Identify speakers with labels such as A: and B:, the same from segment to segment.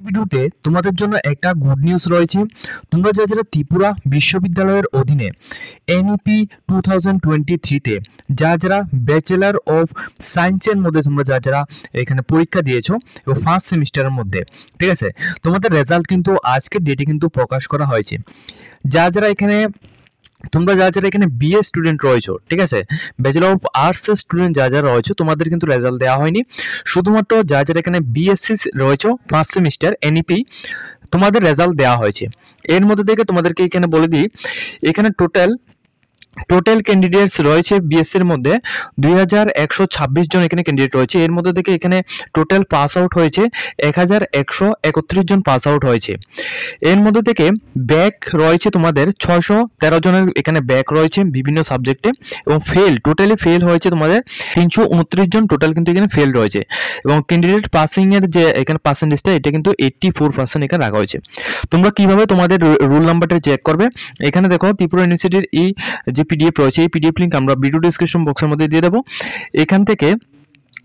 A: ভিডিওতে তোমাদের জন্য একটা গুড নিউজ রয়েছে। তোমরা যারা ত্রিপুরা বিশ্ববিদ্যালয়ের অধীনে এনইপি 2023 যারা ব্যাচেলার অফ সায়েন্সের মধ্যে তোমরা যারা এখানে পরীক্ষা দিয়েছো এবং ফার্স্ট সেমিস্টারের মধ্যে, ঠিক আছে, তোমাদের রেজাল্ট কিন্তু আজকের ডেটে কিন্তু প্রকাশ করা হয়েছে। যারা এখানে তোমরা যারা এখানে বিএ স্টুডেন্ট রয়েছো, ঠিক আছে, ব্যাচেলর অফ আর্টস স্টুডেন্ট যারা রয়েছো তোমাদের কিন্তু রেজাল্ট দেওয়া হয়নি। শুধুমাত্র যারা এখানে বিএসসি রয়েছো ফার্স্ট সেমিস্টার এনইপি তোমাদের রেজাল্ট দেওয়া হয়েছে। এর মধ্যে থেকে তোমাদেরকে এখানে বলে দিই, এখানে টোটাল ক্যান্ডিডেটস রয়েছে বিএসসির মধ্যে 2126 জন এখানে ক্যান্ডিডেট রয়েছে। এর মধ্যে থেকে এখানে টোটাল পাস আউট হয়েছে 1131 জন পাস আউট হয়েছে। এর মধ্যে থেকে ব্যাক রয়েছে তোমাদের 613 জনের এখানে ব্যাক রয়েছে বিভিন্ন সাবজেক্টে, এবং টোটালি ফেল হয়েছে তোমাদের 329 জন টোটাল কিন্তু এখানে ফেল রয়েছে। এবং ক্যান্ডিডেট পাসিং এর যে এখানে পার্সেন্টেজটা এটা কিন্তু 84% এখানে রাখা হয়েছে। তোমরা কিভাবে তোমাদের রোল নাম্বারটা চেক করবে, এখানে দেখো ত্রিপুরা ইউনিভার্সিটির এই যে পিডিএফ রয়েছে এই পিডিএফ লিংক আমরা ভিডিও ডেসক্রিপশন বক্সের মধ্যে দিয়ে দেবো।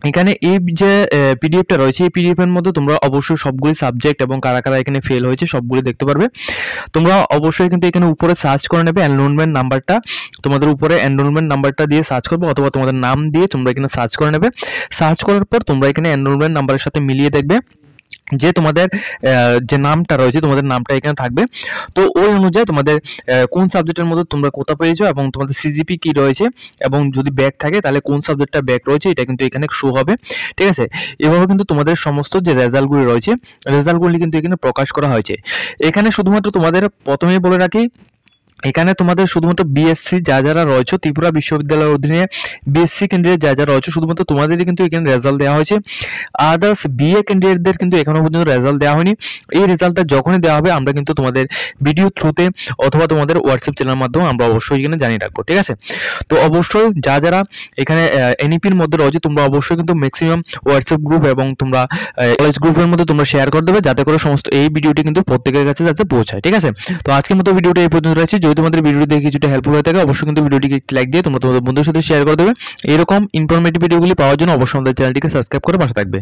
A: এখানে এই যে পিডিএফটা রয়েছে এই পিডিএফ এর মধ্যে তোমরা অবশ্যই সবগুলি সাবজেক্ট এবং কারা কারা এখানে ফেল হয়েছে সবগুলি দেখতে পারবে। তোমরা অবশ্যই কিন্তু এখানে উপরে সার্চ করে নেবে এনরোলমেন্ট নাম্বারটা, তোমাদের উপরে এনরোলমেন্ট নাম্বারটা দিয়ে সার্চ করবে, অথবা তোমাদের নাম দিয়ে তোমরা এখানে সার্চ করে নেবে। সার্চ করার পর তোমরা এখানে এনরোলমেন্ট নাম্বারের সাথে মিলিয়ে দেখবে যে তোমাদের যে নামটা রয়েছে তোমাদের নামটা এখানে থাকবে। তো ওই অনুযায়ী তোমাদের কোন সাবজেক্টের মধ্যে তোমরা কোথা পেয়েছো এবং তোমাদের সিজিপি কি রয়েছে, এবং যদি ব্যাক থাকে তাহলে কোন সাবজেক্টটা ব্যাক রয়েছে এটা কিন্তু এখানে শো হবে, ঠিক আছে। এভাবে কিন্তু তোমাদের সমস্ত যে রেজাল্টগুলি রয়েছে রেজাল্টগুলি কিন্তু এখানে প্রকাশ করা হয়েছে। এখানে শুধুমাত্র তোমাদের প্রথমেই বলে রাখি, এখানে তোমাদের শুধুমাত্র বিএসসি যারা রয়েছে ত্রিপুরা বিশ্ববিদ্যালয়ের অধীনে বিএসসি ক্যান্ডিডেট যারা রয়েছে শুধুমাত্র তোমাদেরই কিন্তু এখানে রেজাল্ট দেওয়া হয়েছে। আদার্স বিএ ক্যান্ডিডেটদের কিন্তু এখনো পর্যন্ত রেজাল্ট দেওয়া হয়নি। এই রেজাল্টটা যখনই দেওয়া হবে আমরা কিন্তু তোমাদের ভিডিও থ্রুতে অথবা তোমাদের হোয়াটসঅ্যাপ চ্যানেলের মাধ্যমে আমরা অবশ্যই এখানে জানিয়ে রাখবো, ঠিক আছে। তো অবশ্যই যারা এখানে এনইপির মধ্যে রয়েছে তোমরা অবশ্যই কিন্তু ম্যাক্সিমাম হোয়াটসঅ্যাপ গ্রুপ এবং তোমরা কলেজ গ্রুপের মধ্যে তোমরা শেয়ার করে দেবে, যাতে করে সমস্ত এই ভিডিওটি কিন্তু প্রত্যেকের কাছে যাতে পৌঁছায়, ঠিক আছে। তো আজকের মতো ভিডিওটা এই পর্যন্ত রয়েছে। যদি তোমাদের ভিডিওটি দেখে কিছুটা হেল্পফুল হয়ে থাকে অবশ্যই কিন্তু ভিডিওটিকে লাইক দিয়ে তোমরা তোমাদের বন্ধুদের সাথে শেয়ার করে দেবে। এরকম ইনফরমেটিভ ভিডিওগুলি পাওয়ার জন্য অবশ্যই আমাদের চ্যানেলটিকে সাবস্ক্রাইব করে পাশে থাকবে।